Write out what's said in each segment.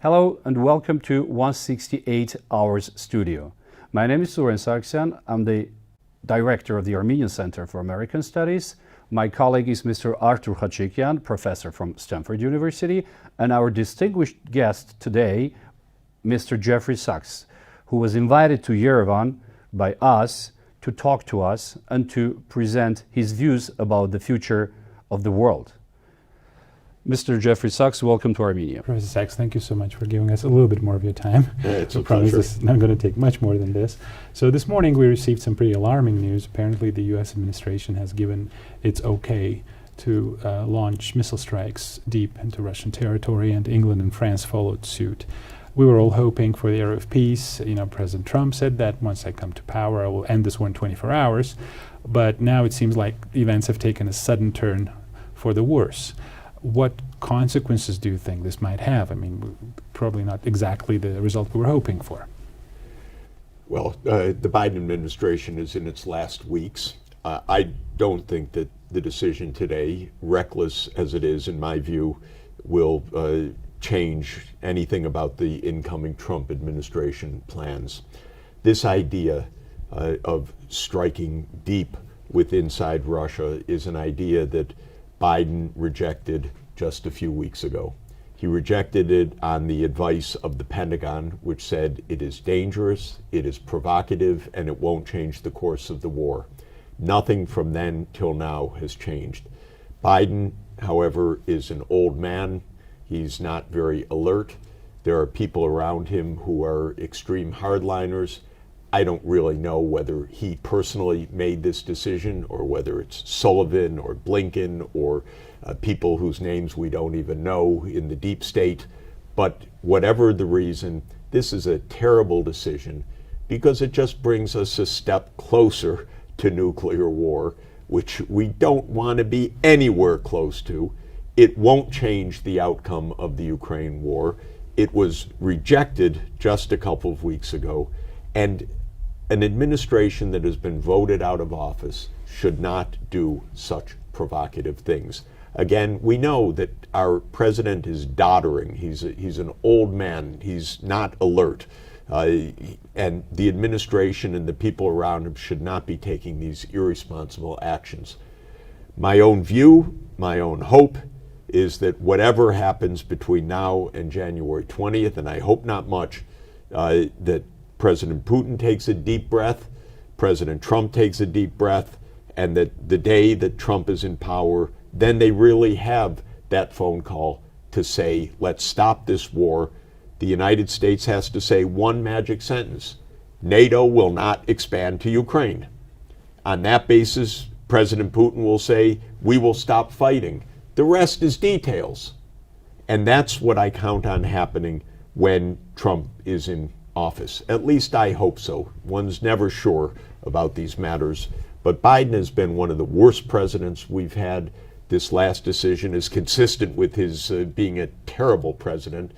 Hello and welcome to 168 Hours Studio. My name is Suren Sargsyan. I'm the director of the Armenian Center for American Studies. My colleague is Mr. Artur Khachikyan, professor from Stanford University, and our distinguished guest today, Mr. Jeffrey Sachs, who was invited to Yerevan by us to talk to us and to present his views about the future of the world. Mr. Jeffrey Sachs, welcome to Armenia. Professor Sachs, thank you so much for giving us a little bit more of your time. Yeah, it's I a promise pleasure. this is not going to take much more than this. So this morning we received some pretty alarming news. Apparently the U.S. administration has given its okay to launch missile strikes deep into Russian territory, and England and France followed suit. We were all hoping for the era of peace. President Trump said that once I come to power, I will end this war in 24 hours. But now it seems like events have taken a sudden turn for the worse. What consequences do you think this might have? I mean, probably not exactly the result we were hoping for. Well, the Biden administration is in its last weeks. I don't think that the decision today, reckless as it is in my view, will change anything about the incoming Trump administration plans. This idea of striking deep inside Russia is an idea that Biden rejected just a few weeks ago. He rejected it on the advice of the Pentagon, which said it is dangerous, it is provocative, and it won't change the course of the war. Nothing from then till now has changed. Biden, however, is an old man. He's not very alert. There are people around him who are extreme hardliners. I don't really know whether he personally made this decision or whether it's Sullivan or Blinken or people whose names we don't even know in the deep state. But whatever the reason, this is a terrible decision because it just brings us a step closer to nuclear war, which we don't want to be anywhere close to. It won't change the outcome of the Ukraine war. It was rejected just a couple of weeks ago. And an administration that has been voted out of office should not do such provocative things. Again, we know that our president is doddering. He's an old man. He's not alert. And the administration and the people around him should not be taking these irresponsible actions. My own view, my own hope, is that whatever happens between now and January 20th, and I hope not much, that President Putin takes a deep breath, President Trump takes a deep breath, and that the day that Trump is in power, then they really have that phone call to say, let's stop this war. The United States has to say one magic sentence: NATO will not expand to Ukraine. On that basis, President Putin will say, we will stop fighting. The rest is details. And that's what I count on happening when Trump is in office. At least I hope so. One's never sure about these matters. But Biden has been one of the worst presidents we've had. This last decision is consistent with his being a terrible president,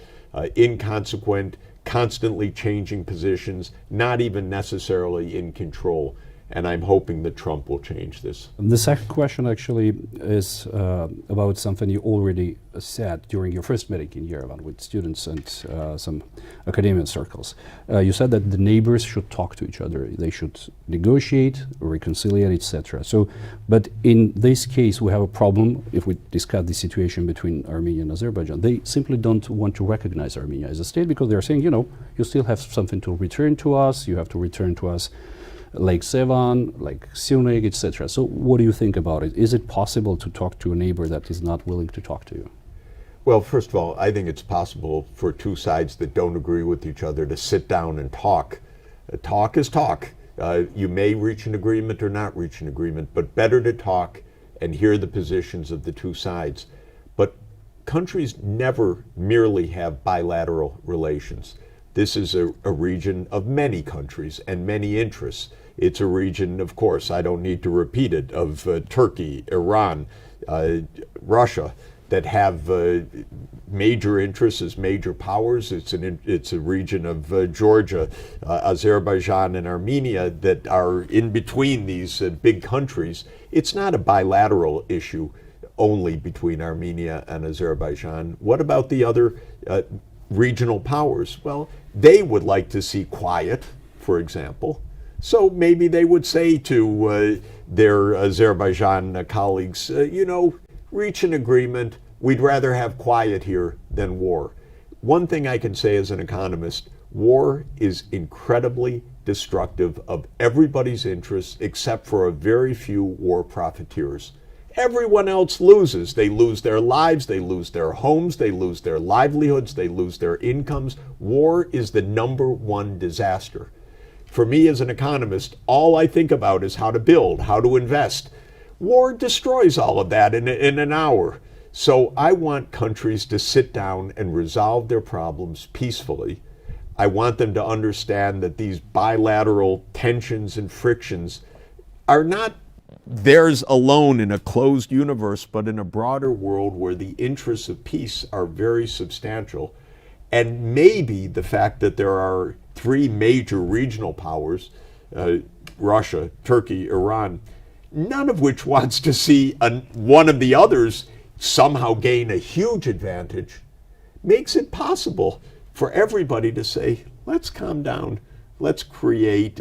inconsequent, constantly changing positions, not even necessarily in control. And I'm hoping that Trump will change this. The second question actually is about something you already said during your first meeting in Yerevan with students and some academic circles. You said that the neighbors should talk to each other. They should negotiate, reconcile, etc. So, but in this case, we have a problem if we discuss the situation between Armenia and Azerbaijan. They simply don't want to recognize Armenia as a state because they're saying, you still have something to return to us. You have to return to us Lake Sevan, like Syunik, etc. So what do you think about it? Is it possible to talk to a neighbor that is not willing to talk to you? Well, first of all, I think it's possible for two sides that don't agree with each other to sit down and talk. Talk is talk. You may reach an agreement or not reach an agreement, but better to talk and hear the positions of the two sides. But countries never merely have bilateral relations. This is a region of many countries and many interests. It's a region, of course, I don't need to repeat it, of Turkey, Iran, Russia, that have major interests as major powers. It's a region of Georgia, Azerbaijan, and Armenia that are in between these big countries. It's not a bilateral issue only between Armenia and Azerbaijan. What about the other regional powers. Well, they would like to see quiet, for example. So maybe they would say to their Azerbaijan colleagues, reach an agreement. We'd rather have quiet here than war. One thing I can say as an economist, war is incredibly destructive of everybody's interests except for a very few war profiteers. Everyone else loses. They lose their lives, they lose their homes, they lose their livelihoods, they lose their incomes. War is the #1 disaster. For me as an economist, all I think about is how to build, how to invest. War destroys all of that in an hour. So I want countries to sit down and resolve their problems peacefully. I want them to understand that these bilateral tensions and frictions are not theirs alone in a closed universe, but in a broader world where the interests of peace are very substantial. And maybe the fact that there are 3 major regional powers, Russia, Turkey, Iran, none of which wants to see one of the others somehow gain a huge advantage, makes it possible for everybody to say, let's calm down, let's create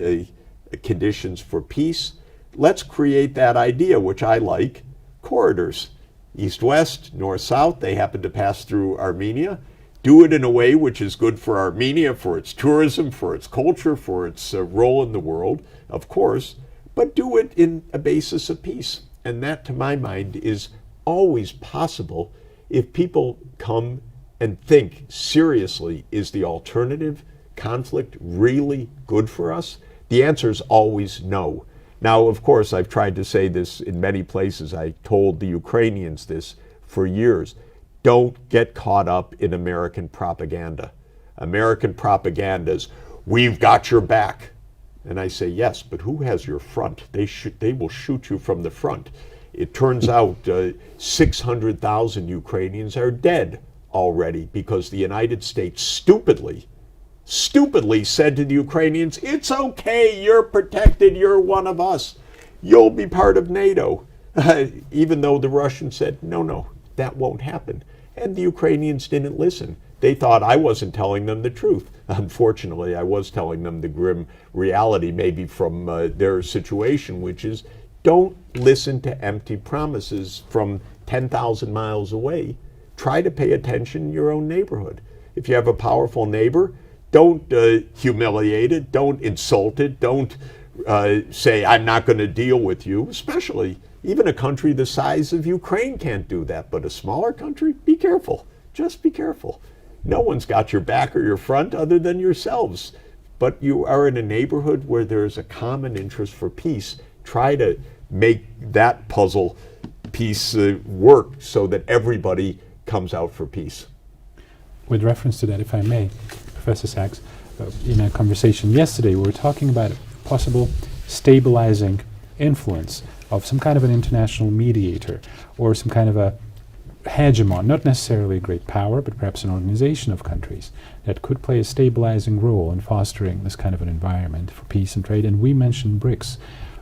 conditions for peace, let's create that idea, which I like, corridors, east-west, north-south. They happen to pass through Armenia. Do it in a way which is good for Armenia, for its tourism, for its culture, for its role in the world, of course, but do it in a basis of peace. And that, to my mind, is always possible if people come and think seriously, is the alternative conflict really good for us? The answer is always no. Now, of course, I've tried to say this in many places. I told the Ukrainians this for years. Don't get caught up in American propaganda. American propaganda is, we've got your back. And I say, yes, but who has your front? They will shoot you from the front. It turns out 600,000 Ukrainians are dead already because the United States stupidly said to the Ukrainians, it's okay, you're protected, you're one of us. You'll be part of NATO. Even though the Russians said, no, that won't happen. And the Ukrainians didn't listen. They thought I wasn't telling them the truth. Unfortunately, I was telling them the grim reality, maybe from their situation, which is don't listen to empty promises from 10,000 miles away. Try to pay attention in your own neighborhood. If you have a powerful neighbor, don't humiliate it, don't insult it, don't say, I'm not going to deal with you, especially even a country the size of Ukraine can't do that, but a smaller country, be careful, just be careful. No one's got your back or your front other than yourselves, but you are in a neighborhood where there's a common interest for peace. Try to make that puzzle piece work so that everybody comes out for peace. With reference to that, if I may, Professor Sachs, in a conversation yesterday, we were talking about a possible stabilizing influence of some kind of an international mediator or some kind of a hegemon, not necessarily a great power, but perhaps an organization of countries that could play a stabilizing role in fostering this kind of an environment for peace and trade. And we mentioned BRICS.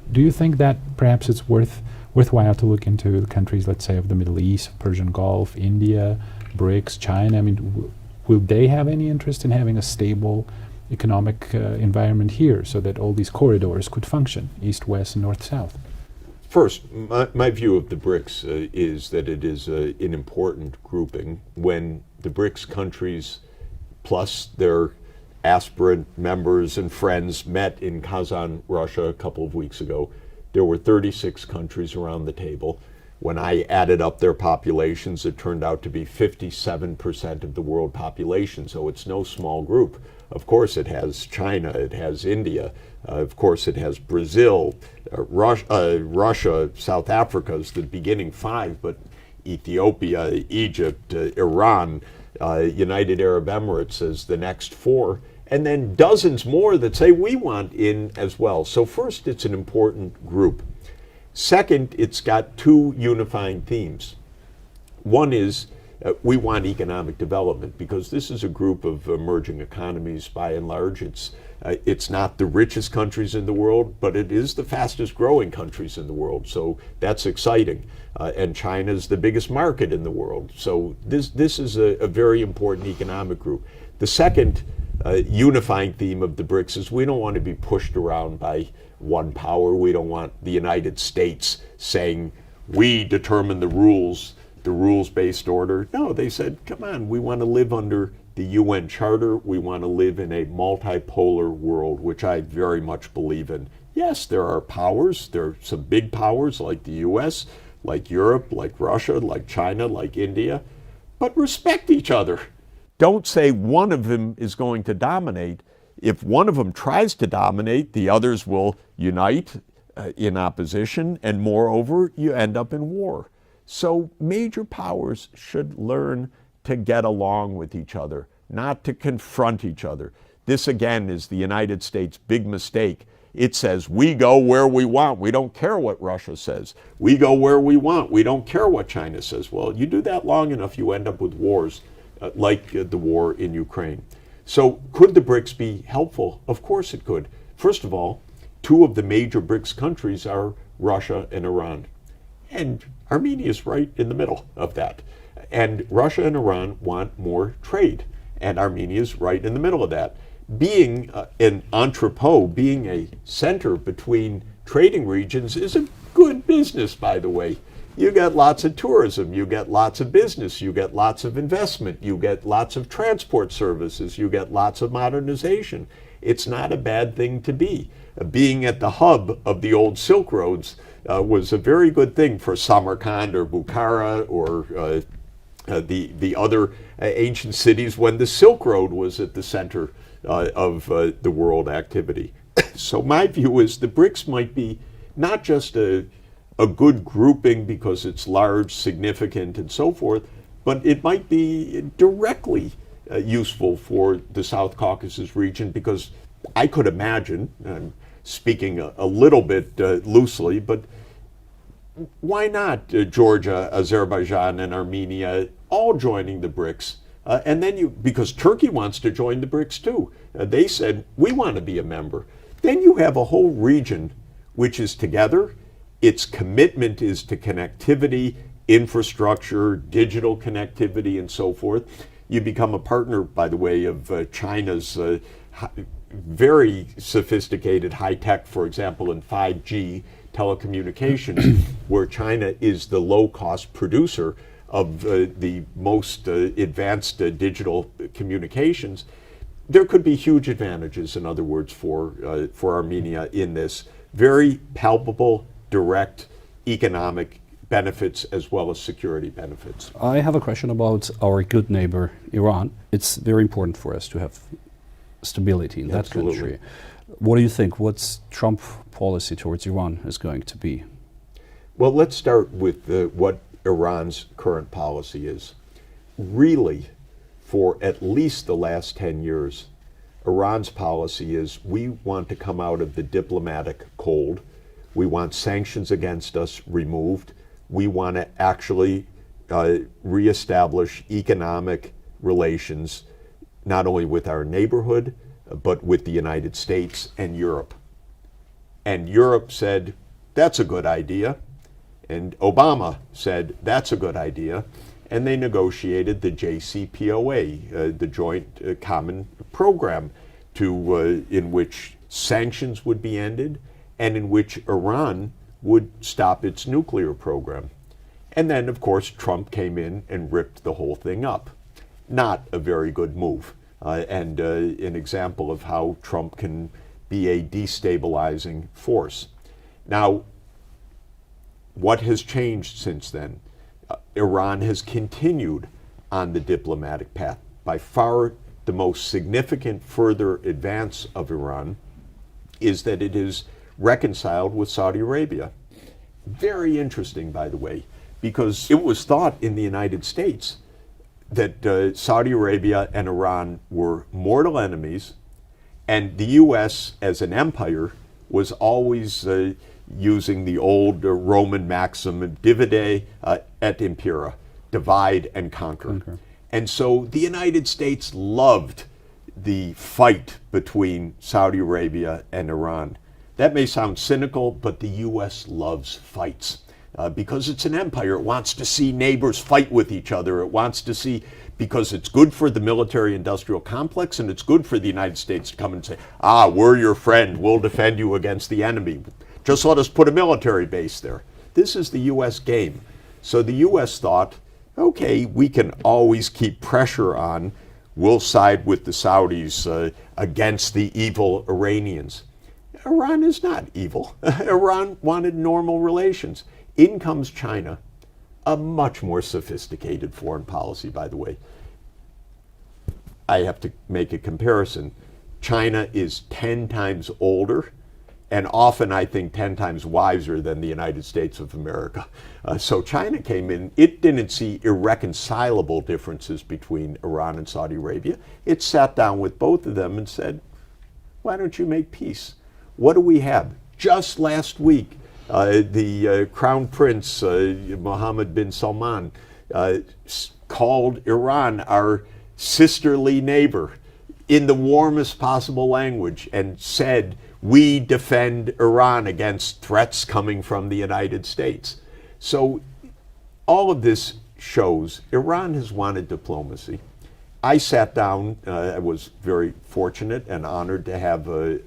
Do you think that perhaps it's worthwhile to look into the countries, let's say, of the Middle East, Persian Gulf, India, BRICS, China? I mean, will they have any interest in having a stable economic environment here so that all these corridors could function, east, west, and north, south? First, my view of the BRICS is that it is an important grouping. When the BRICS countries plus their aspirant members and friends met in Kazan, Russia a couple of weeks ago, there were 36 countries around the table. When I added up their populations, it turned out to be 57% of the world population, so it's no small group. Of course it has China, it has India, of course it has Brazil, Russia, South Africa is the beginning 5, but Ethiopia, Egypt, Iran, United Arab Emirates as the next 4, and then dozens more that say we want in as well. So first, it's an important group. Second, it's got 2 unifying themes. One is we want economic development because this is a group of emerging economies by and large. It's not the richest countries in the world, but it is the fastest growing countries in the world. So that's exciting. And China is the biggest market in the world. So this is a very important economic group. The second unifying theme of the BRICS is we don't want to be pushed around by one power. We don't want the United States saying, we determine the rules-based order. No, they said, come on, we want to live under the UN Charter. We want to live in a multipolar world, which I very much believe in. Yes, there are powers. There are some big powers like the US, like Europe, like Russia, like China, like India. But respect each other. Don't say one of them is going to dominate. If one of them tries to dominate, the others will unite in opposition, and moreover, you end up in war. So major powers should learn to get along with each other, not to confront each other. This again is the United States' big mistake. It says, we go where we want. We don't care what Russia says. We go where we want. We don't care what China says. Well, you do that long enough, you end up with wars like the war in Ukraine. So could the BRICS be helpful? Of course it could. First of all, two of the major BRICS countries are Russia and Iran. And Armenia is right in the middle of that. And Russia and Iran want more trade. And Armenia is right in the middle of that. Being an entrepot, being a center between trading regions is a good business, by the way. You get lots of tourism, you get lots of business, you get lots of investment, you get lots of transport services, you get lots of modernization. It's not a bad thing to be. Being at the hub of the old Silk Roads was a very good thing for Samarkand or Bukhara or the other ancient cities when the Silk Road was at the center of the world activity. So my view is the BRICS might be not just a good grouping because it's large, significant, and so forth, but it might be directly useful for the South Caucasus region because I could imagine, I'm speaking a little bit loosely, but why not Georgia, Azerbaijan, and Armenia all joining the BRICS? And then because Turkey wants to join the BRICS too. They said, we want to be a member. Then you have a whole region which is together. Its commitment is to connectivity, infrastructure, digital connectivity, and so forth. You become a partner, by the way, of China's very sophisticated high-tech, for example, in 5G telecommunications, where China is the low-cost producer of the most advanced digital communications. There could be huge advantages, in other words, for Armenia in this. Very palpable, direct economic benefits as well as security benefits. I have a question about our good neighbor, Iran. It's very important for us to have stability in that country. What do you think? What's Trump policy towards Iran is going to be? Well, let's start with what Iran's current policy is. Really, for at least the last 10 years, Iran's policy is we want to come out of the diplomatic cold. We want sanctions against us removed. We want to actually reestablish economic relations, not only with our neighborhood, but with the United States and Europe. And Europe said, that's a good idea. And Obama said, that's a good idea. And they negotiated the JCPOA, the Joint Common Program, in which sanctions would be ended and in which Iran would stop its nuclear program. And then, of course, Trump came in and ripped the whole thing up. Not a very good move, and an example of how Trump can be a destabilizing force. Now, what has changed since then? Iran has continued on the diplomatic path. By far, the most significant further advance of Iran is that it is reconciled with Saudi Arabia. Very interesting, by the way, because it was thought in the United States that Saudi Arabia and Iran were mortal enemies, and the U.S. as an empire was always using the old Roman maxim, divide et impera, divide and conquer. And so the United States loved the fight between Saudi Arabia and Iran. That may sound cynical, but the U.S. loves fights. Because it's an empire, it wants to see neighbors fight with each other. It wants to see, because it's good for the military-industrial complex, and it's good for the United States to come and say, we're your friend, we'll defend you against the enemy. Just let us put a military base there. This is the U.S. game. So the U.S. thought, okay, we can always keep pressure on. We'll side with the Saudis against the evil Iranians. Iran is not evil. Iran wanted normal relations. In comes China, a much more sophisticated foreign policy, by the way. I have to make a comparison. China is 10 times older, and often I think 10 times wiser than the United States of America. So China came in, it didn't see irreconcilable differences between Iran and Saudi Arabia. It sat down with both of them and said, why don't you make peace? What do we have? Just last week, the Crown Prince, Mohammed bin Salman, called Iran our sisterly neighbor in the warmest possible language and said, we defend Iran against threats coming from the United States. So all of this shows Iran has wanted diplomacy. I sat down, I was very fortunate and honored to have a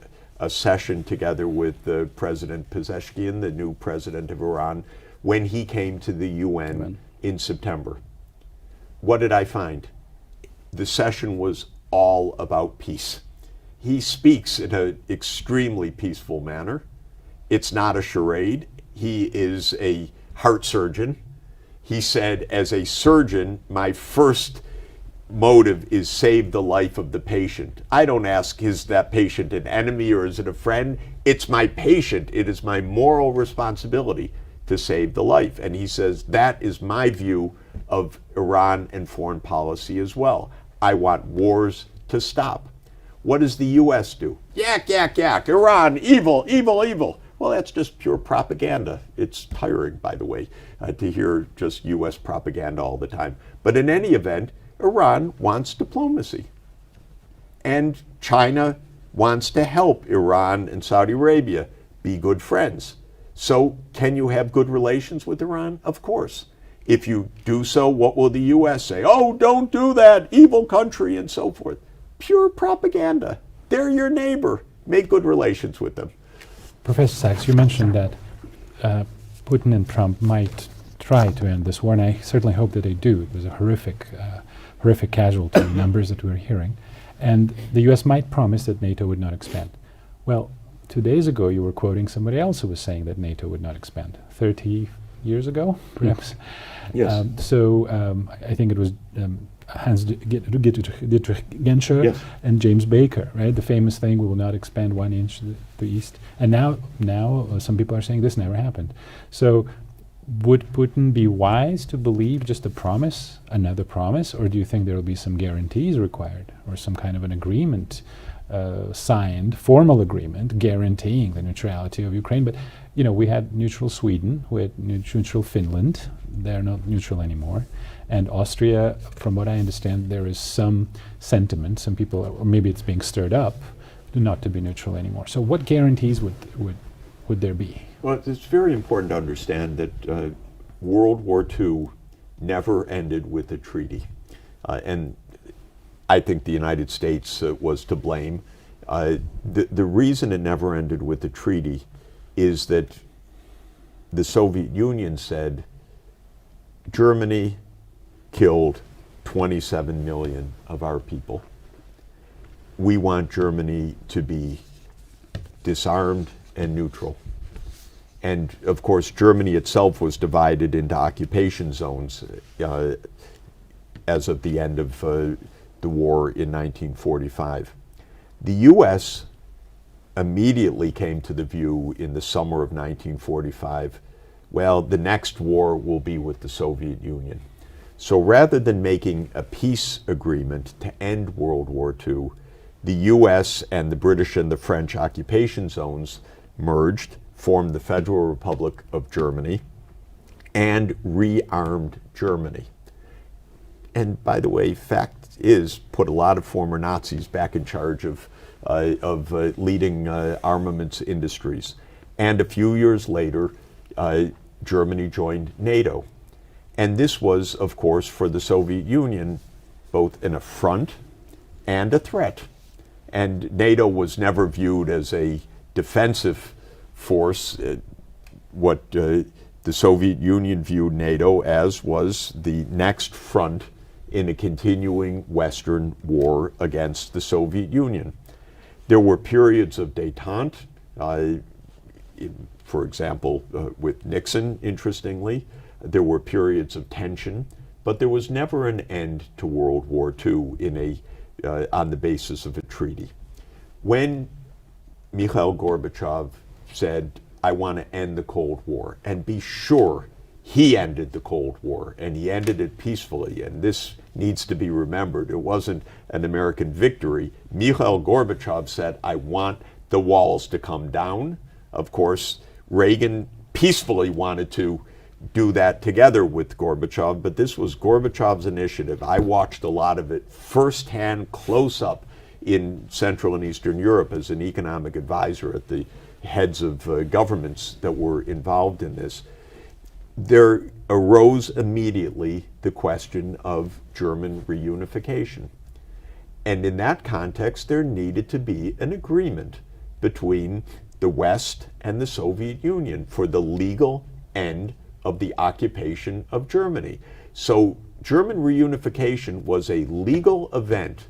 session together with President Pezeshkian, the new president of Iran, when he came to the UN in September. What did I find? The session was all about peace. He speaks in an extremely peaceful manner. It's not a charade. He is a heart surgeon. He said, as a surgeon, my first motive is save the life of the patient. I don't ask, is that patient an enemy or is it a friend? It's my patient. It is my moral responsibility to save the life. And he says, that is my view of Iran and foreign policy as well. I want wars to stop. What does the U.S. do? Yak, yak, yak, Iran, evil, evil, evil. Well, that's just pure propaganda. It's tiring, by the way, to hear just U.S. propaganda all the time. But in any event, Iran wants diplomacy. And China wants to help Iran and Saudi Arabia be good friends. So can you have good relations with Iran? Of course. If you do so, what will the U.S. say? Oh, don't do that, evil country, and so forth. Pure propaganda. They're your neighbor. Make good relations with them. Professor Sachs, you mentioned that Putin and Trump might try to end this war, and I certainly hope that they do. It was a horrific casualty numbers that we're hearing. And the U.S. might promise that NATO would not expand. Well, 2 days ago you were quoting somebody else who was saying that NATO would not expand. 30 years ago, perhaps? Yes. I think it was Hans Dietrich Genscher and James Baker, right? The famous thing, we will not expand 1 inch to the east. And now some people are saying this never happened. So would Putin be wise to believe just a promise, another promise, or do you think there will be some guarantees required or some kind of an agreement signed, formal agreement, guaranteeing the neutrality of Ukraine? But, you know, we had neutral Sweden, we had neutral Finland, they're not neutral anymore. And Austria, from what I understand, there is some sentiment, some people, or maybe it's being stirred up, not to be neutral anymore. So what guarantees would there be? Well, it's very important to understand that World War II never ended with a treaty. And I think the United States was to blame. The reason it never ended with a treaty is that the Soviet Union said, Germany killed 27 million of our people. We want Germany to be disarmed and neutral. And of course, Germany itself was divided into occupation zones as of the end of the war in 1945. The U.S. immediately came to the view in the summer of 1945, well, the next war will be with the Soviet Union. So rather than making a peace agreement to end World War II, the U.S. and the British and the French occupation zones merged, formed the Federal Republic of Germany, and rearmed Germany. and by the way, fact is, put a lot of former Nazis back in charge of leading armaments industries. And a few years later, Germany joined NATO. And this was, of course, for the Soviet Union, both an affront and a threat. And NATO was never viewed as a defensive force. What the Soviet Union viewed NATO as was the next front in a continuing Western war against the Soviet Union. There were periods of détente, for example, with Nixon, interestingly. There were periods of tension, but there was never an end to World War II on the basis of a treaty. When Mikhail Gorbachev said, I want to end the Cold War, and be sure he ended the Cold War, and he ended it peacefully, and this needs to be remembered. It wasn't an American victory. Mikhail Gorbachev said, I want the walls to come down. Of course, Reagan peacefully wanted to do that together with Gorbachev, but this was Gorbachev's initiative. I watched a lot of it firsthand, close up in Central and Eastern Europe as an economic advisor at the heads of governments that were involved in this. There arose immediately the question of German reunification. And in that context, there needed to be an agreement between the West and the Soviet Union for the legal end of the occupation of Germany. So German reunification was a legal event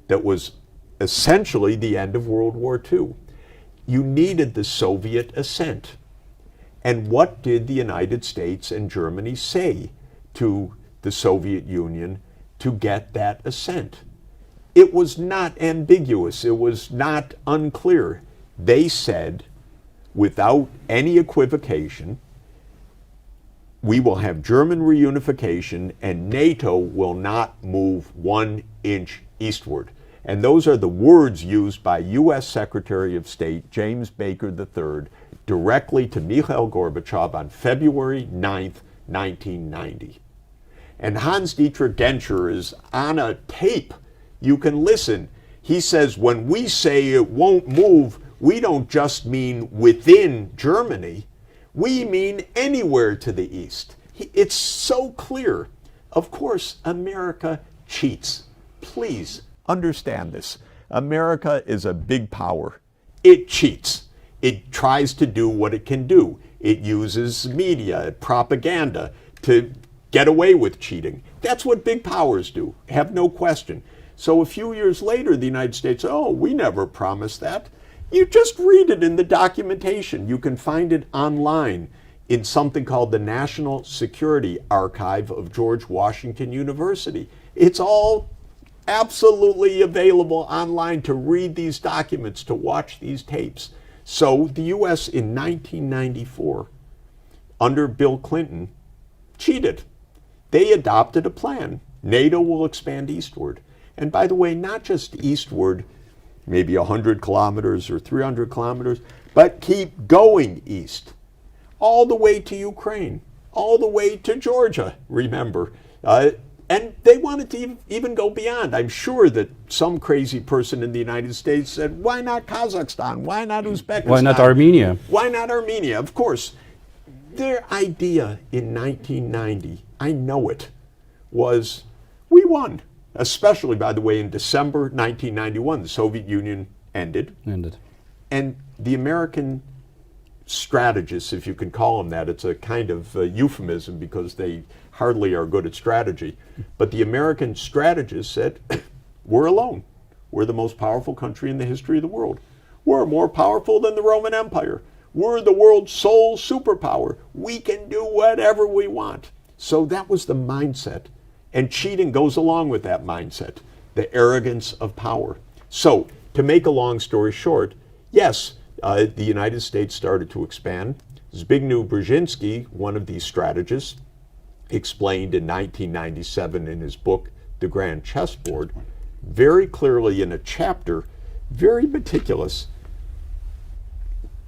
that was essentially the end of World War II. You needed the Soviet assent. And what did the United States and Germany say to the Soviet Union to get that assent? It was not ambiguous. It was not unclear. They said, without any equivocation, we will have German reunification and NATO will not move 1 inch eastward. And those are the words used by U.S. Secretary of State James Baker III directly to Mikhail Gorbachev on February 9th, 1990. And Hans-Dietrich Genscher is on a tape. You can listen. He says, when we say it won't move, we don't just mean within Germany. We mean anywhere to the east. It's so clear. Of course, America cheats. Please understand this. America is a big power. It cheats. It tries to do what it can do. It uses media, propaganda to get away with cheating. That's what big powers do, have no question. So a few years later, the United States, oh, we never promised that. You just read it in the documentation. You can find it online in something called the National Security Archive of George Washington University. It's all absolutely available online to read these documents, to watch these tapes. So the U.S. in 1994, under Bill Clinton, cheated. They adopted a plan. NATO will expand eastward. And by the way, not just eastward, maybe 100 kilometers or 300 kilometers, but keep going east, all the way to Ukraine, all the way to Georgia, remember. And they wanted to even go beyond. I'm sure that some crazy person in the United States said, why not Kazakhstan? Why not Uzbekistan? Why not Armenia? Why not Armenia? Of course. Their idea in 1990, I know it, was we won. Especially, by the way, in December 1991, the Soviet Union ended. And the American strategists, if you can call them that, it's a kind of euphemism because they hardly are good at strategy. But the American strategists said, we're alone. We're the most powerful country in the history of the world. We're more powerful than the Roman Empire. We're the world's sole superpower. We can do whatever we want. So that was the mindset. And cheating goes along with that mindset, the arrogance of power. So, to make a long story short, yes, the United States started to expand. Zbigniew Brzezinski, one of these strategists, explained in 1997 in his book, The Grand Chessboard, very clearly in a chapter, very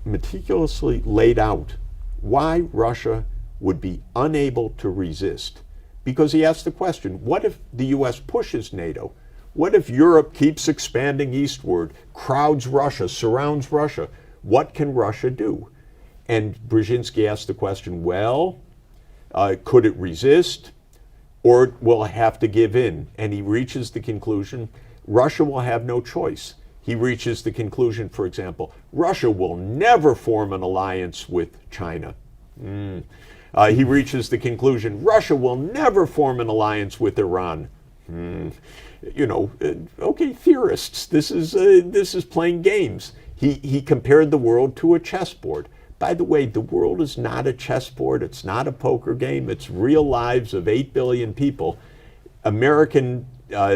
meticulously laid out why Russia would be unable to resist, because he asked the question, what if the US pushes NATO? What if Europe keeps expanding eastward, crowds Russia, surrounds Russia? What can Russia do? And Brzezinski asked the question, well, could it resist, or will it have to give in? And he reaches the conclusion, Russia will have no choice. He reaches the conclusion, for example, Russia will never form an alliance with China. He reaches the conclusion, Russia will never form an alliance with Iran. You know, okay, theorists, this is playing games. He compared the world to a chessboard. By the way, the world is not a chessboard. It's not a poker game. It's real lives of 8 billion people. American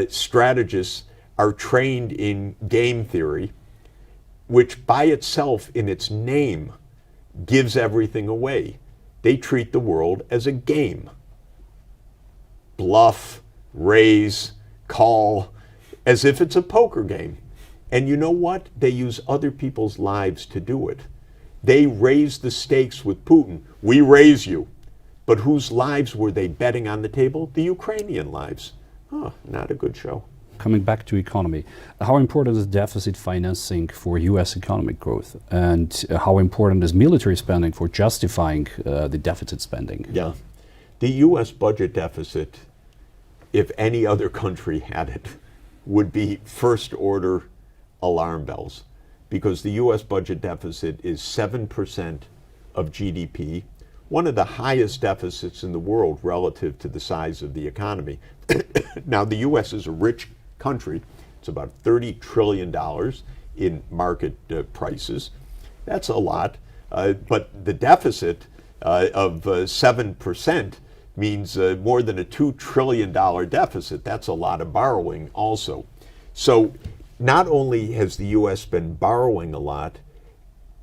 strategists are trained in game theory, which by itself, in its name, gives everything away. They treat the world as a game. Bluff, raise, call, as if it's a poker game. And you know what? They use other people's lives to do it. They raise the stakes with Putin. We raise you. But whose lives were they betting on the table? The Ukrainian lives. Oh, not a good show. Coming back to economy, how important is deficit financing for U.S. economic growth? And how important is military spending for justifying the deficit spending? Yeah. The U.S. budget deficit, if any other country had it, would be first order alarm bells, because the U.S. budget deficit is 7% of GDP, one of the highest deficits in the world relative to the size of the economy. Now, the U.S. is a rich country. It's about $30 trillion in market prices. That's a lot, but the deficit of 7% means more than a $2 trillion deficit. That's a lot of borrowing also. So not only has the U.S. been borrowing a lot,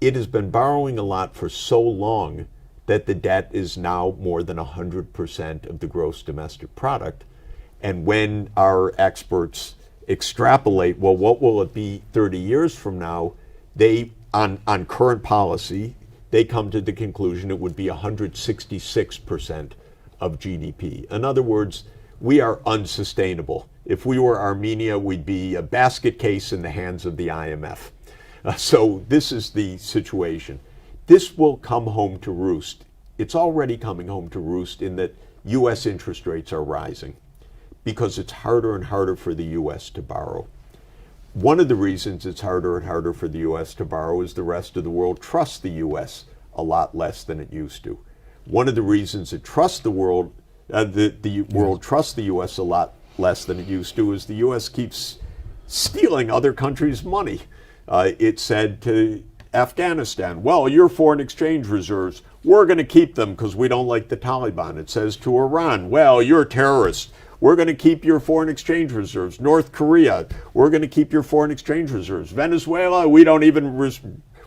it has been borrowing a lot for so long that the debt is now more than 100% of the gross domestic product. And when our experts extrapolate, well, what will it be 30 years from now? They, on current policy, they come to the conclusion it would be 166% of GDP. In other words, we are unsustainable. If we were Armenia, we'd be a basket case in the hands of the IMF. So this is the situation. This will come home to roost. It's already coming home to roost in that U.S. interest rates are rising because it's harder and harder for the U.S. to borrow. One of the reasons it's harder and harder for the U.S. to borrow is the rest of the world trusts the U.S. a lot less than it used to. One of the reasons it trusts the world, the world trusts the U.S. a lot less than it used to is the U.S. keeps stealing other countries' money. It said to Afghanistan, well, your foreign exchange reserves, we're going to keep them because we don't like the Taliban. It says to Iran, well, you're terrorists. We're going to keep your foreign exchange reserves. North Korea, we're going to keep your foreign exchange reserves. Venezuela, we don't even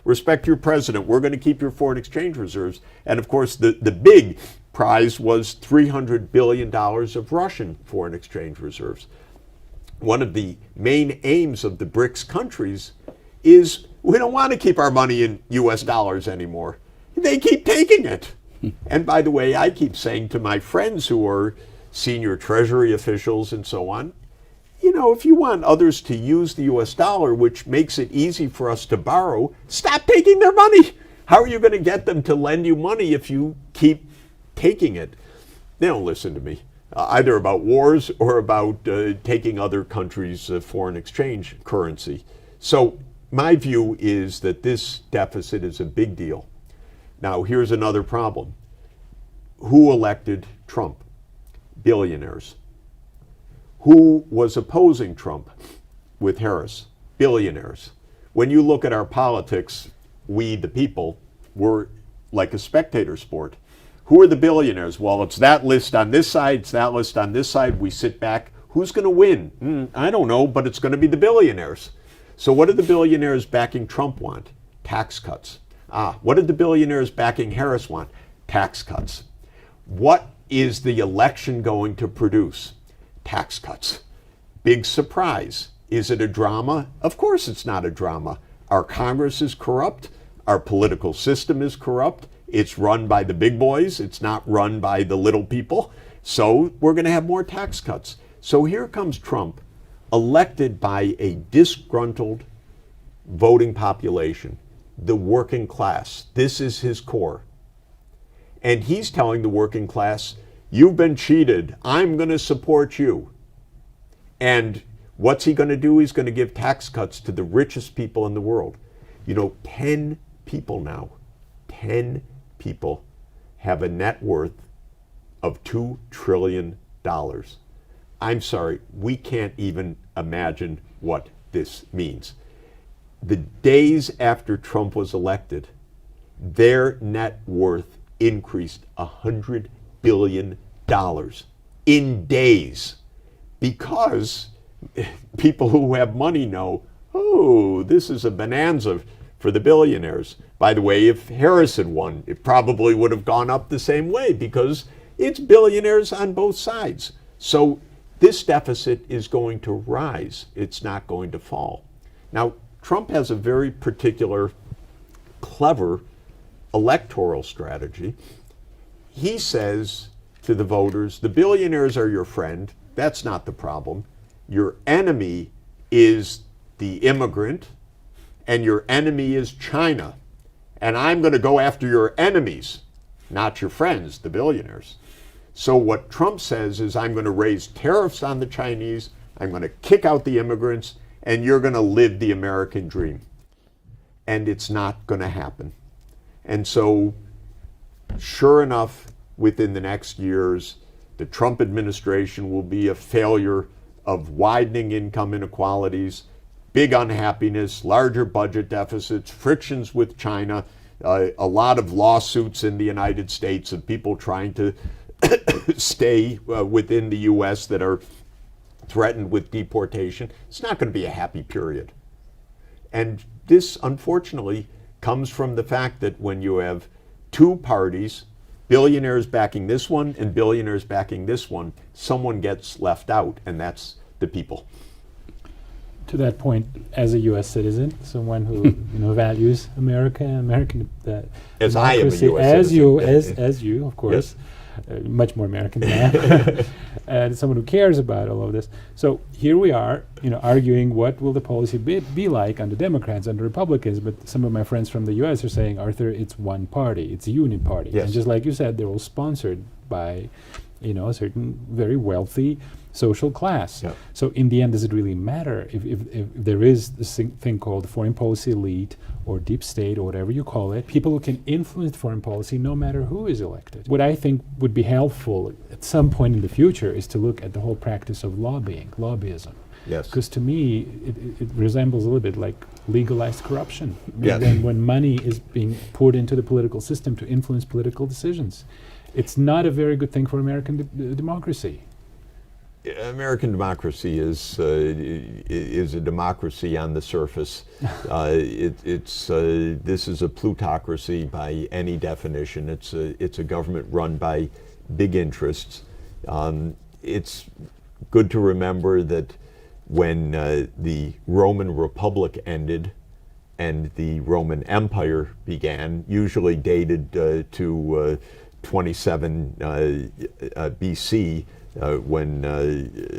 respect your president. We're going to keep your foreign exchange reserves. And of course, the big prize was $300 billion of Russian foreign exchange reserves. One of the main aims of the BRICS countries is we don't want to keep our money in US dollars anymore. They keep taking it. And by the way, I keep saying to my friends who are senior treasury officials and so on, you know, if you want others to use the US dollar, which makes it easy for us to borrow, stop taking their money. How are you going to get them to lend you money if you keep taking it? They don't listen to me, either about wars or about taking other countries' foreign exchange currency. So my view is that this deficit is a big deal. Now, here's another problem. Who elected Trump? Billionaires. Who was opposing Trump with Harris? Billionaires. When you look at our politics, we, the people, we're like a spectator sport. Who are the billionaires? Well, it's that list on this side, it's that list on this side. We sit back. Who's going to win? I don't know, but it's going to be the billionaires. So what do the billionaires backing Trump want? Tax cuts. What did the billionaires backing Harris want? Tax cuts. What is the election going to produce? Tax cuts. Big surprise. Is it a drama? Of course it's not a drama. Our Congress is corrupt. Our political system is corrupt. It's run by the big boys. It's not run by the little people. So we're going to have more tax cuts. So here comes Trump, elected by a disgruntled voting population, the working class. This is his core. And he's telling the working class, you've been cheated. I'm going to support you. And what's he going to do? He's going to give tax cuts to the richest people in the world. 10 people now, 10 people have a net worth of $2 trillion. I'm sorry, we can't even imagine what this means. The days after Trump was elected, their net worth increased $100 billion in days, because people who have money know, oh, this is a bonanza for the billionaires. By the way, if Harris had won, it probably would have gone up the same way, because it's billionaires on both sides. So this deficit is going to rise. It's not going to fall. Now, Trump has a very particular, clever electoral strategy. He says to the voters, the billionaires are your friend. That's not the problem. Your enemy is the immigrant, and your enemy is China. And I'm going to go after your enemies, not your friends, the billionaires. So what Trump says is, I'm going to raise tariffs on the Chinese, I'm going to kick out the immigrants, and you're going to live the American dream. And it's not going to happen. And so, sure enough, within the next years, the Trump administration will be a failure of widening income inequalities, big unhappiness, larger budget deficits, frictions with China, a lot of lawsuits in the United States of people trying to stay within the U.S. that are threatened with deportation. It's not going to be a happy period. And this, unfortunately, comes from the fact that when you have two parties, billionaires backing this one and billionaires backing this one, someone gets left out, and that's the people. To that point, as a U.S. citizen, someone who values America, American as I am a democracy, U.S. citizen. as you, of course, Yes. Much more American than I, and someone who cares about all of this. So here we are, arguing what will the policy be like under Democrats, under Republicans. But some of my friends from the U.S. are saying, Arthur, it's one party, it's a union party, Yes. and just like you said, they're all sponsored by, a certain very wealthy social class. Yeah. So in the end, does it really matter if there is this thing called foreign policy elite or deep state or whatever you call it, people who can influence foreign policy no matter who is elected? What I think would be helpful at some point in the future is to look at the whole practice of lobbyism. Yes. Because to me, it resembles a little bit like legalized corruption. Yes. When money is being poured into the political system to influence political decisions. It's not a very good thing for American democracy. American democracy is a democracy on the surface. This is a plutocracy by any definition. It's a government run by big interests. It's good to remember that when the Roman Republic ended and the Roman Empire began, usually dated to 27 BC, when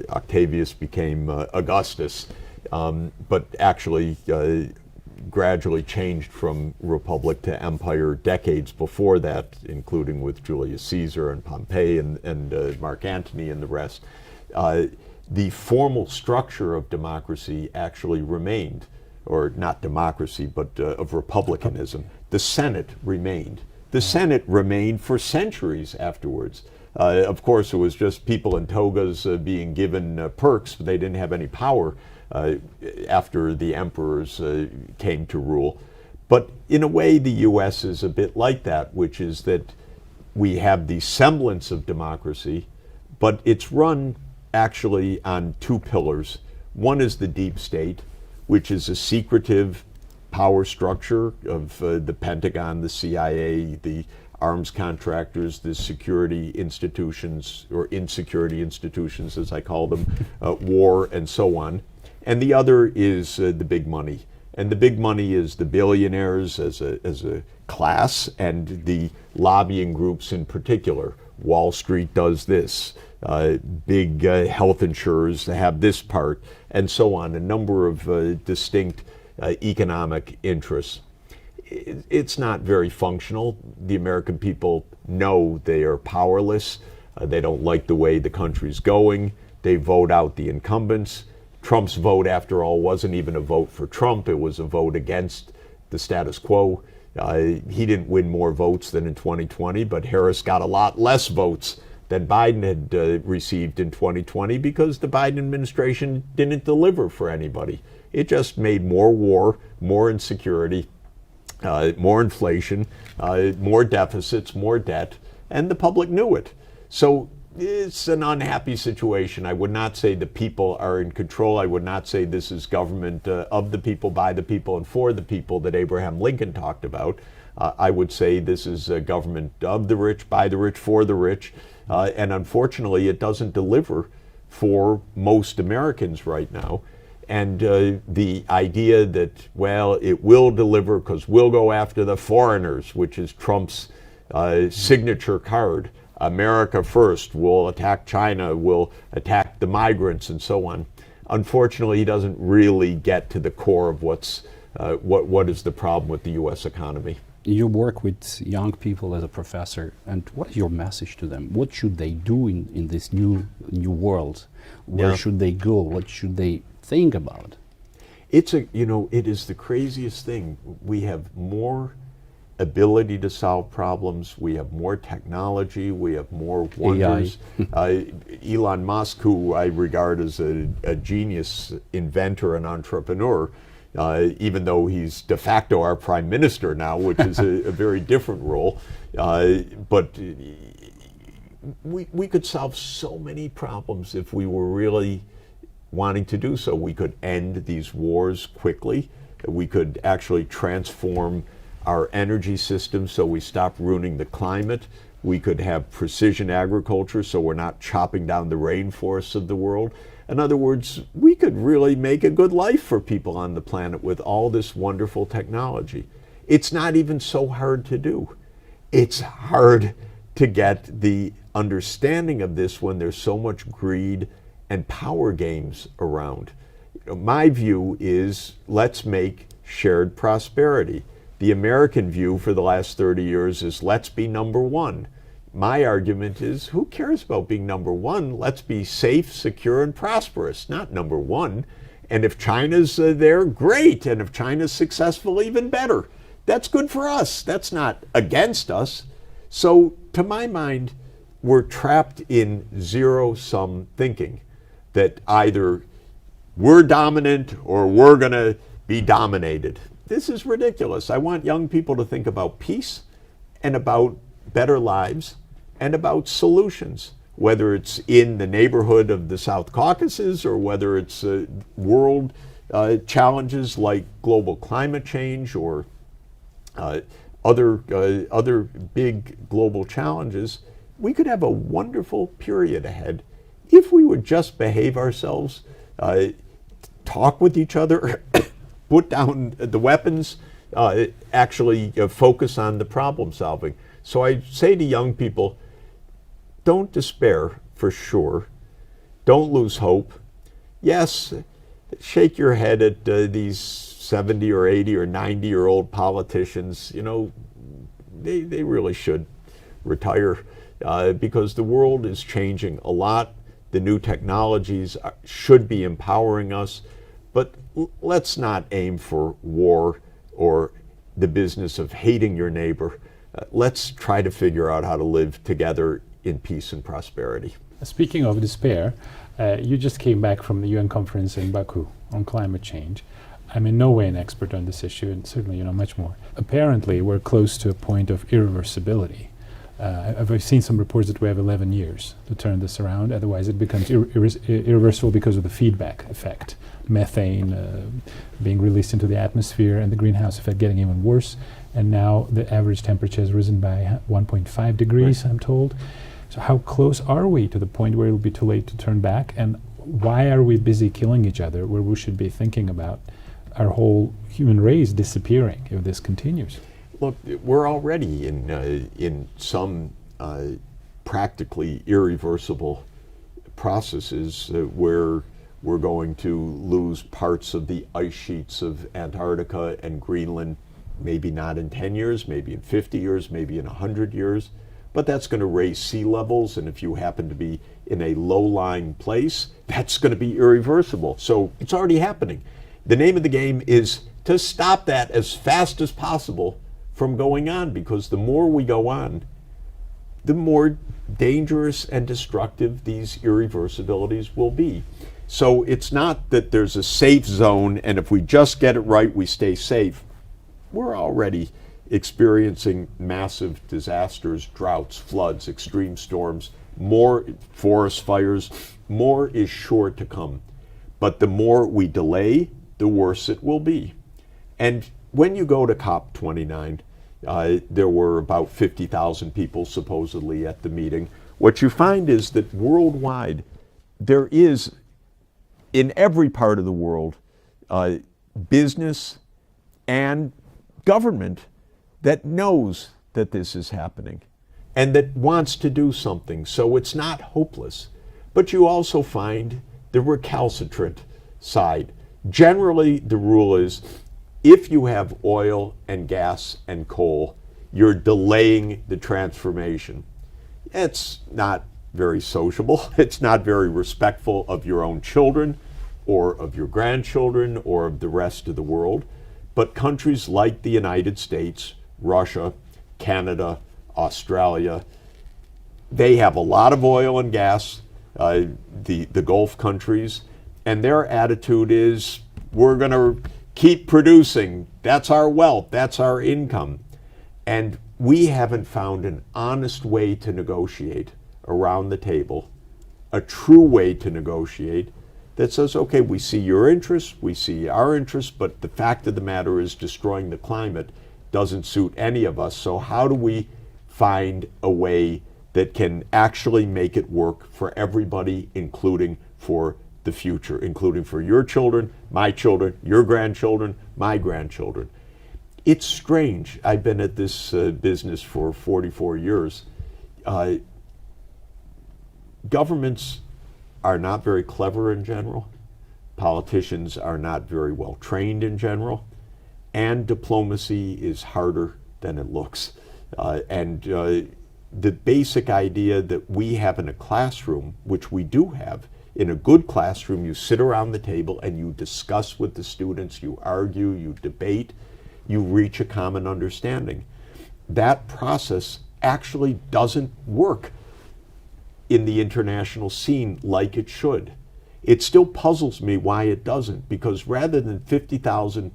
Octavius became Augustus, but actually gradually changed from republic to empire decades before that, including with Julius Caesar and Pompey and Mark Antony and the rest. The formal structure of democracy actually remained, or not democracy, but of republicanism. The Senate remained. The Senate remained for centuries afterwards. Of course, it was just people in togas being given perks, but they didn't have any power after the emperors came to rule. But in a way, the U.S. is a bit like that, which is that we have the semblance of democracy, but it's run actually on two pillars. One is the deep state, which is a secretive power structure of the Pentagon, the CIA, the arms contractors, the security institutions, or insecurity institutions as I call them, war and so on. And the other is the big money. And the big money is the billionaires as a class, and the lobbying groups in particular, Wall Street does this. Big health insurers have this part, and so on. A number of distinct economic interests. It's not very functional. The American people know they are powerless. They don't like the way the country's going. They vote out the incumbents. Trump's vote, after all, wasn't even a vote for Trump. It was a vote against the status quo. He didn't win more votes than in 2020, but Harris got a lot less votes than Biden had received in 2020 because the Biden administration didn't deliver for anybody. It just made more war, more insecurity, more inflation, more deficits, more debt, and the public knew it. So it's an unhappy situation. I would not say the people are in control. I would not say this is government of the people, by the people, and for the people that Abraham Lincoln talked about. I would say this is a government of the rich, by the rich, for the rich. And unfortunately, it doesn't deliver for most Americans right now. And the idea that, well, it will deliver because we'll go after the foreigners, which is Trump's signature card. America first, we'll attack China, we'll attack the migrants, and so on. Unfortunately, he doesn't really get to the core of what is the problem with the U.S. economy. You work with young people as a professor, and what is your message to them? What should they do in this new world? Where should they go? What should they think about? It is the craziest thing. We have more ability to solve problems. We have more technology. We have more wonders. Elon Musk, who I regard as a genius inventor and entrepreneur, even though he's de facto our prime minister now, which is a very different role. But we could solve so many problems if we were really wanting to do so. We could end these wars quickly. We could actually transform our energy system so we stop ruining the climate. We could have precision agriculture so we're not chopping down the rainforests of the world. In other words, we could really make a good life for people on the planet with all this wonderful technology. It's not even so hard to do. It's hard to get the understanding of this when there's so much greed and power games around. My view is, let's make shared prosperity. The American view for the last 30 years is, let's be number one. My argument is, who cares about being number one? Let's be safe, secure, and prosperous, not number one. And if China's there, great. And if China's successful, even better. That's good for us. That's not against us. So, to my mind, we're trapped in zero-sum thinking, that either we're dominant or we're going to be dominated. This is ridiculous. I want young people to think about peace and about better lives and about solutions, whether it's in the neighborhood of the South Caucasus or whether it's world challenges like global climate change or other big global challenges. We could have a wonderful period ahead if we would just behave ourselves, talk with each other, put down the weapons, actually focus on the problem solving. So I say to young people, don't despair, for sure. Don't lose hope. Yes, shake your head at these 70 or 80 or 90-year-old politicians. You know, they really should retire because the world is changing a lot. The new technologies should be empowering us, but let's not aim for war or the business of hating your neighbor. Let's try to figure out how to live together in peace and prosperity. Speaking of despair, you just came back from the UN conference in Baku on climate change. I'm in no way an expert on this issue, and certainly you know much more. Apparently, we're close to a point of irreversibility. I've seen some reports that we have 11 years to turn this around, otherwise it becomes irreversible because of the feedback effect. Methane being released into the atmosphere and the greenhouse effect getting even worse. And now the average temperature has risen by 1.5 degrees, right. I'm told. So how close are we to the point where it will be too late to turn back? And why are we busy killing each other where we should be thinking about our whole human race disappearing if this continues? Look, we're already in some practically irreversible processes where we're going to lose parts of the ice sheets of Antarctica and Greenland, maybe not in 10 years, maybe in 50 years, maybe in 100 years, but that's going to raise sea levels, and if you happen to be in a low-lying place, that's going to be irreversible. So it's already happening. The name of the game is to stop that as fast as possible from going on, because the more we go on, the more dangerous and destructive these irreversibilities will be. So it's not that there's a safe zone, and if we just get it right, we stay safe. We're already experiencing massive disasters, droughts, floods, extreme storms, more forest fires. More is sure to come. But the more we delay, the worse it will be. And when you go to COP29, there were about 50,000 people supposedly at the meeting. What you find is that worldwide, there is, in every part of the world, business and government that knows that this is happening and that wants to do something. So it's not hopeless. But you also find the recalcitrant side. Generally, the rule is if you have oil and gas and coal, you're delaying the transformation. It's not very sociable. It's not very respectful of your own children or of your grandchildren or of the rest of the world. But countries like the United States, Russia, Canada, Australia, they have a lot of oil and gas, the Gulf countries, and their attitude is, we're going to keep producing. That's our wealth. That's our income. And we haven't found an honest way to negotiate around the table, a true way to negotiate that says, okay, we see your interests, we see our interests, but the fact of the matter is destroying the climate doesn't suit any of us. So how do we find a way that can actually make it work for everybody, including for the future, including for your children, my children, your grandchildren, my grandchildren? It's strange. I've been at this business for 44 years. Governments are not very clever in general. Politicians are not very well trained in general. And diplomacy is harder than it looks. The basic idea that we have in a classroom, which we do have, in a good classroom, you sit around the table and you discuss with the students, you argue, you debate, you reach a common understanding. That process actually doesn't work in the international scene like it should. It still puzzles me why it doesn't, because rather than 50,000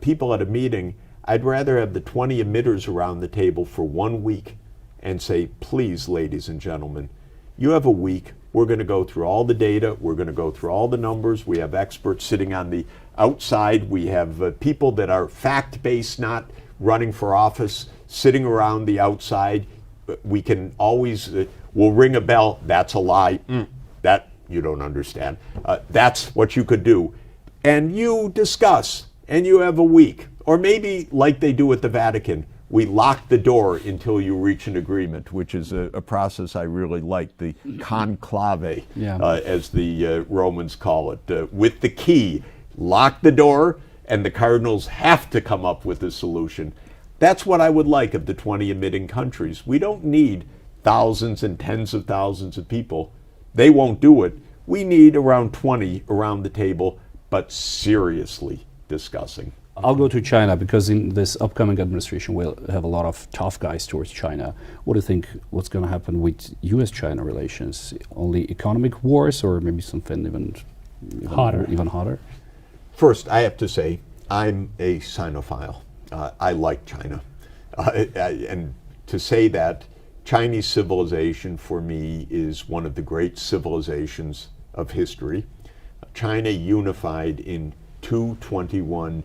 people at a meeting, I'd rather have the 20 emitters around the table for 1 week and say, please, ladies and gentlemen, you have a week. We're going to go through all the data. We're going to go through all the numbers. We have experts sitting on the outside. We have people that are fact-based, not running for office, sitting around the outside. We can always, we'll ring a bell. That's a lie. That you don't understand. That's what you could do. And you discuss, and you have a week. Or maybe, like they do at the Vatican, we lock the door until you reach an agreement, which is a process I really like, the conclave, as the Romans call it. With the key, lock the door, and the cardinals have to come up with a solution. That's what I would like of the 20 emitting countries. We don't need thousands and tens of thousands of people. They won't do it. We need around 20 around the table, but seriously discussing. I'll go to China, because in this upcoming administration we'll have a lot of tough guys towards China. What do you think, what's going to happen with US-China relations? Only economic wars, or maybe something even hotter? First, I have to say, I'm a Sinophile. I like China. And to say that, Chinese civilization for me is one of the great civilizations of history. China unified in 221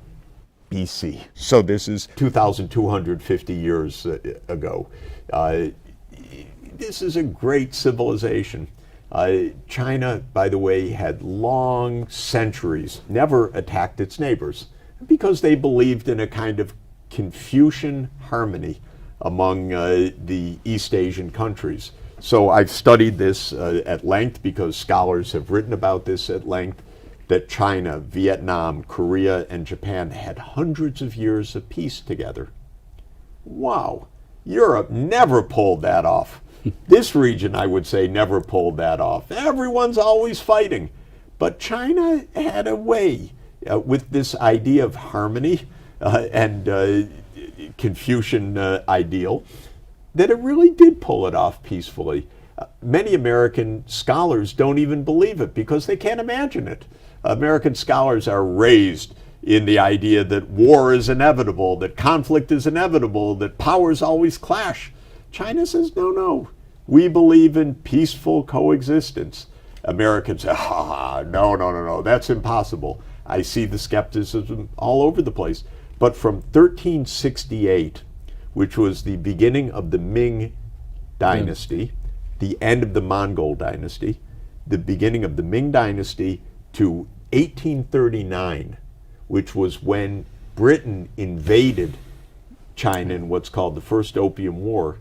BC. So this is 2,250 years ago. This is a great civilization. China, by the way, had long centuries never attacked its neighbors because they believed in a kind of Confucian harmony among the East Asian countries. So I've studied this at length because scholars have written about this at length, that China, Vietnam, Korea, and Japan had hundreds of years of peace together. Wow, Europe never pulled that off. This region, I would say, never pulled that off. Everyone's always fighting. But China had a way with this idea of harmony and Confucian ideal, that it really did pull it off peacefully. Many American scholars don't even believe it because they can't imagine it. American scholars are raised in the idea that war is inevitable, that conflict is inevitable, that powers always clash. China says, no, no, we believe in peaceful coexistence. Americans say, no, that's impossible. I see the skepticism all over the place. But from 1368, which was the beginning of the Ming dynasty, the end of the Mongol dynasty, the beginning of the Ming dynasty, to 1839, which was when Britain invaded China in what's called the First Opium War.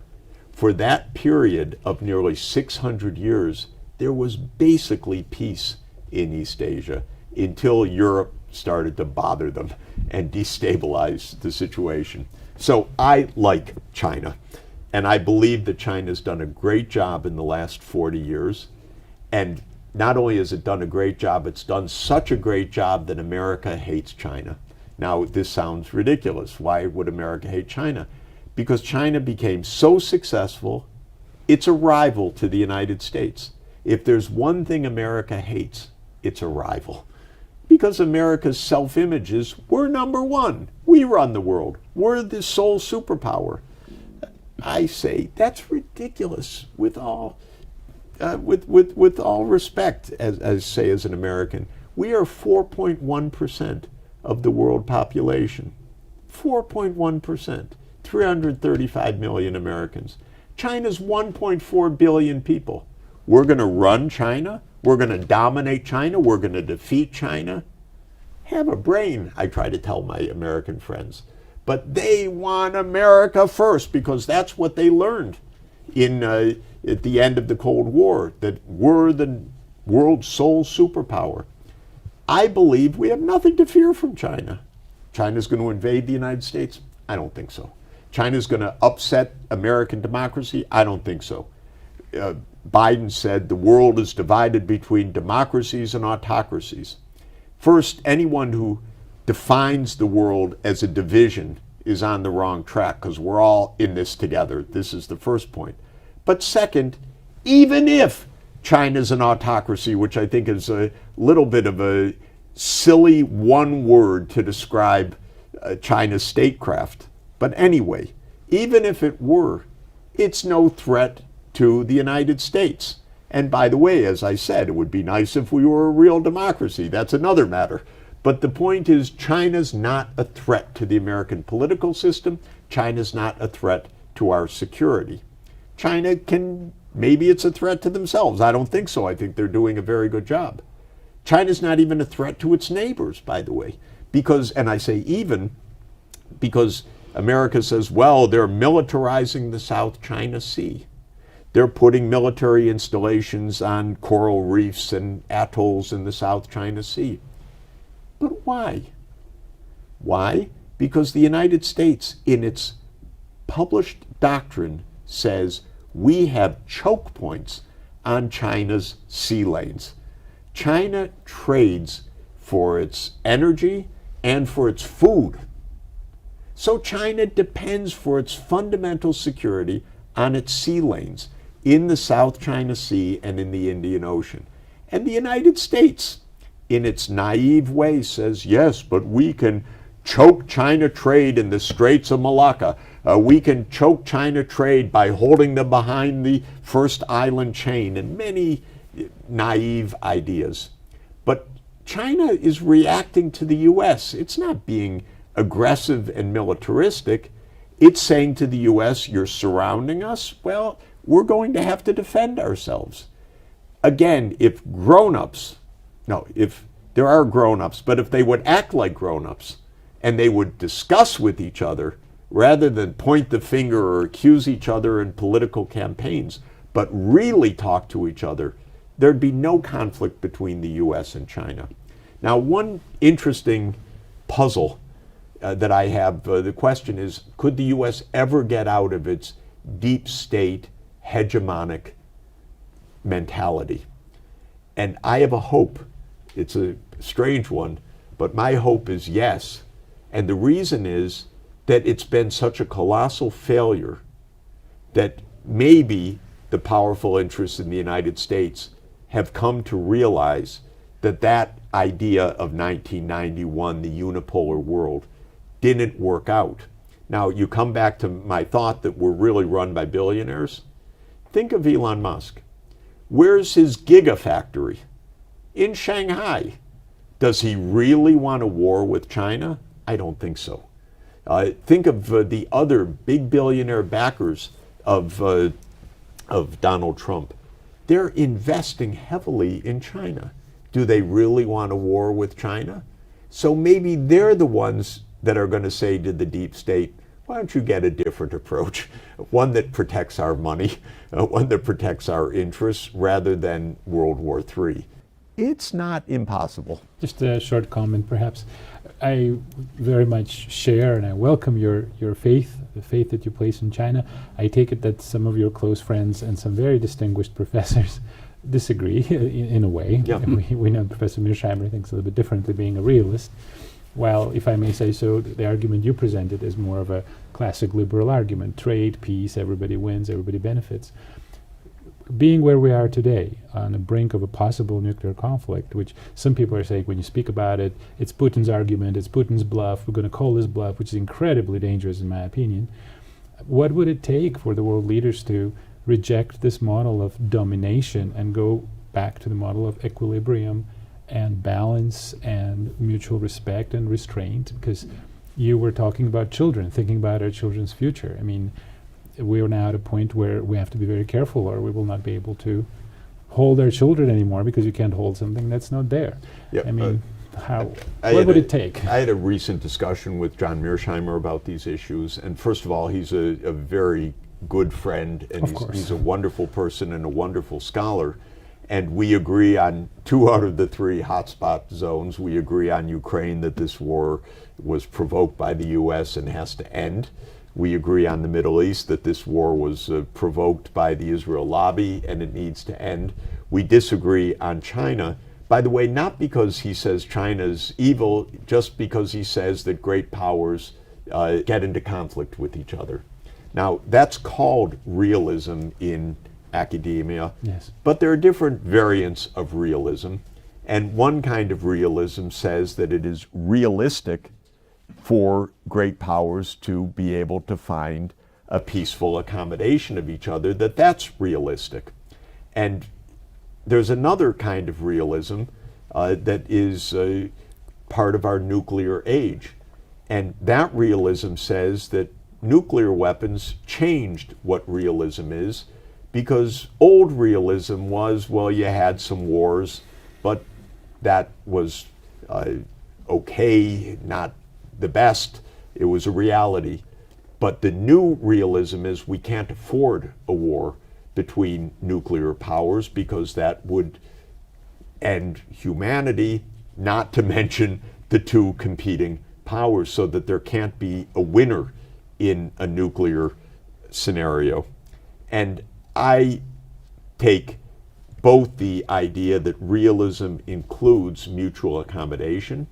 For that period of nearly 600 years, there was basically peace in East Asia until Europe started to bother them and destabilize the situation. So I like China, and I believe that China's done a great job in the last 40 years. And not only has it done a great job, it's done such a great job that America hates China. Now, this sounds ridiculous. Why would America hate China? Because China became so successful, it's a rival to the United States. If there's one thing America hates, it's a rival. Because America's self-image is, we're number one. We run the world. We're the sole superpower. I say that's ridiculous with all respect, as say as an American. We are 4.1% of the world population. 4.1%. 335 million Americans. China's 1.4 billion people. We're going to run China. We're going to dominate China. We're going to defeat China. Have a brain, I try to tell my American friends. But they want America first because that's what they learned at the end of the Cold War, that we're the world's sole superpower. I believe we have nothing to fear from China. China's going to invade the United States? I don't think so. China's going to upset American democracy? I don't think so. Biden said the world is divided between democracies and autocracies. First, anyone who defines the world as a division is on the wrong track because we're all in this together. This is the first point. But second, even if China's an autocracy, which I think is a little bit of a silly one word to describe China's statecraft, but anyway, even if it were, it's no threat to the United States. And by the way, as I said, it would be nice if we were a real democracy. That's another matter. But the point is, China's not a threat to the American political system. China's not a threat to our security. China can, maybe it's a threat to themselves. I don't think so. I think they're doing a very good job. China's not even a threat to its neighbors, by the way. Because, and I say even, because America says, well, they're militarizing the South China Sea. They're putting military installations on coral reefs and atolls in the South China Sea. But why? Why? Because the United States, in its published doctrine, says we have choke points on China's sea lanes. China trades for its energy and for its food. So China depends for its fundamental security on its sea lanes in the South China Sea and in the Indian Ocean. And the United States, in its naive way, says, yes, but we can choke China trade in the Straits of Malacca. We can choke China trade by holding them behind the first island chain, and many naive ideas. But China is reacting to the U.S. It's not being aggressive and militaristic. It's saying to the U.S., you're surrounding us? Well, we're going to have to defend ourselves. Again, if grown-ups, no, if there are grown-ups, but if they would act like grown-ups and they would discuss with each other rather than point the finger or accuse each other in political campaigns, but really talk to each other, there'd be no conflict between the U.S. and China. Now, one interesting puzzle that I have, the question is, could the U.S. ever get out of its deep state hegemonic mentality? And I have a hope. It's a strange one, but my hope is yes. And the reason is that it's been such a colossal failure that maybe the powerful interests in the United States have come to realize that that idea of 1991, the unipolar world, didn't work out. Now, you come back to my thought that we're really run by billionaires. Think of Elon Musk. Where's his gigafactory? In Shanghai. Does he really want a war with China? I don't think so. Think of the other big billionaire backers of Donald Trump. They're investing heavily in China. Do they really want a war with China? So maybe they're the ones that are going to say to the deep state, why don't you get a different approach? One that protects our money, one that protects our interests, rather than World War III. It's not impossible. Just a short comment, perhaps. I very much share and I welcome your faith, the faith that you place in China. I take it that some of your close friends and some very distinguished professors disagree in a way. Yeah. We know Professor Mearsheimer thinks a little bit differently, being a realist. While, if I may say so, the argument you presented is more of a classic liberal argument. Trade, peace, everybody wins, everybody benefits. Being where we are today, on the brink of a possible nuclear conflict, which some people are saying, when you speak about it, it's Putin's argument, it's Putin's bluff, we're going to call this bluff, which is incredibly dangerous in my opinion. What would it take for the world leaders to reject this model of domination and go back to the model of equilibrium and balance and mutual respect and restraint? Because you were talking about children, thinking about our children's future. I mean, we are now at a point where we have to be very careful, or we will not be able to hold our children anymore, because you can't hold something that's not there. Yeah, I mean, what would it take? I had a recent discussion with John Mearsheimer about these issues, and first of all, he's a very good friend, and he's a wonderful person and a wonderful scholar. And we agree on 2 out of the 3 hotspot zones. We agree on Ukraine, that this war was provoked by the U.S. and has to end. We agree on the Middle East, that this war was provoked by the Israel lobby and it needs to end. We disagree on China. By the way, not because he says China's evil, just because he says that great powers get into conflict with each other. Now, that's called realism in academia, yes. But there are different variants of realism. And one kind of realism says that it is realistic for great powers to be able to find a peaceful accommodation of each other, that's realistic. And there's another kind of realism that is part of our nuclear age. And that realism says that nuclear weapons changed what realism is, because old realism was, well, you had some wars, but that was okay, not the best. It was a reality. But the new realism is we can't afford a war between nuclear powers, because that would end humanity, not to mention the 2 competing powers, so that there can't be a winner in a nuclear scenario. And I take both the idea that realism includes mutual accommodation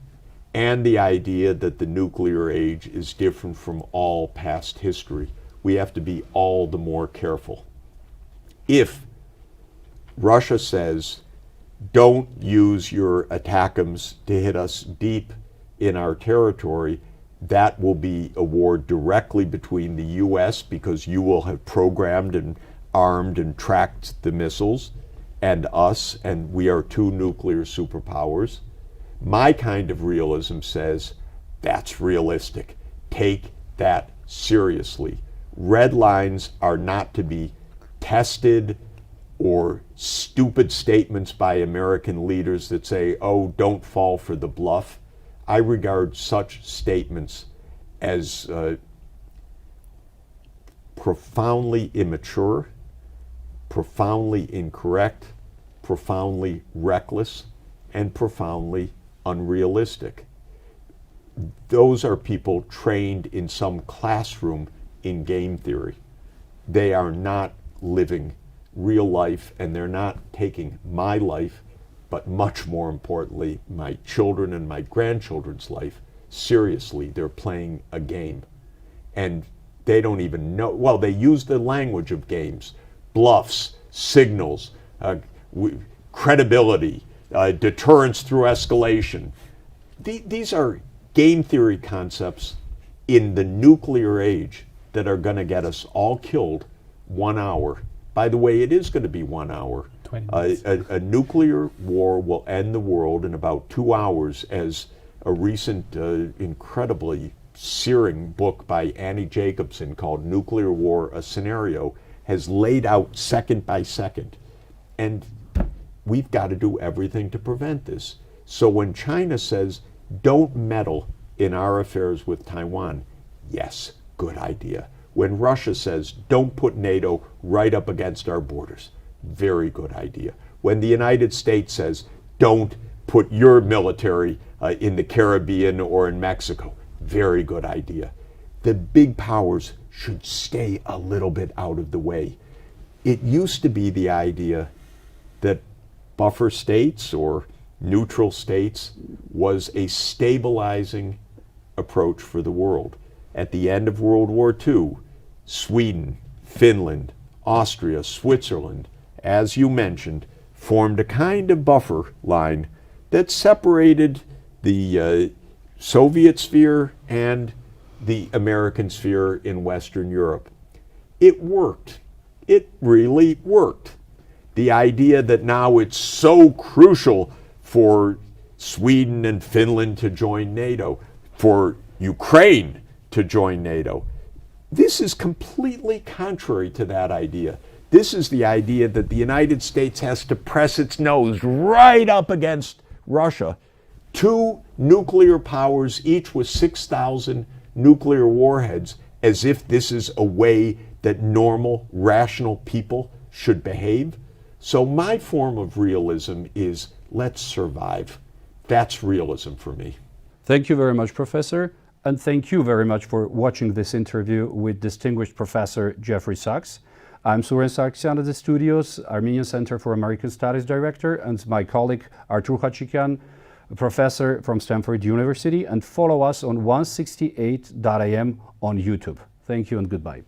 and the idea that the nuclear age is different from all past history. We have to be all the more careful. If Russia says, don't use your ATACMS to hit us deep in our territory, that will be a war directly between the U.S., because you will have programmed and armed and tracked the missiles, and us, and we are 2 nuclear superpowers. My kind of realism says that's realistic. Take that seriously. Red lines are not to be tested, or stupid statements by American leaders that say, oh, don't fall for the bluff. I regard such statements as profoundly immature profoundly incorrect, profoundly reckless, and profoundly unrealistic. Those are people trained in some classroom in game theory. They are not living real life, and they're not taking my life, but much more importantly, my children and my grandchildren's life seriously. They're playing a game. And they don't even know, well, they use the language of games, bluffs, signals, credibility, deterrence through escalation. These are game theory concepts in the nuclear age that are going to get us all killed 1 hour. By the way, it is going to be 1 hour. 20 minutes. A nuclear war will end the world in about 2 hours, as a recent incredibly searing book by Annie Jacobson called Nuclear War, A Scenario, has laid out second by second. And we've got to do everything to prevent this. So when China says, don't meddle in our affairs with Taiwan, yes, good idea. When Russia says, don't put NATO right up against our borders, very good idea. When the United States says, don't put your military in the Caribbean or in Mexico, very good idea. The big powers should stay a little bit out of the way. It used to be the idea that buffer states or neutral states was a stabilizing approach for the world. At the end of World War II, Sweden, Finland, Austria, Switzerland, as you mentioned, formed a kind of buffer line that separated the Soviet sphere and the American sphere in Western Europe. It worked. It really worked. The idea that now it's so crucial for Sweden and Finland to join NATO, for Ukraine to join NATO, this is completely contrary to that idea. This is the idea that the United States has to press its nose right up against Russia. 2 nuclear powers, each with 6,000 nuclear warheads, as if this is a way that normal, rational people should behave. So my form of realism is, let's survive. That's realism for me. Thank you very much, Professor. And thank you very much for watching this interview with distinguished Professor Jeffrey Sachs. I'm Suren Sargsyan at the studios, Armenian Center for American Studies Director, and my colleague Artur Khachikyan, a professor from Stanford University, and follow us on 168.am on YouTube. Thank you and goodbye.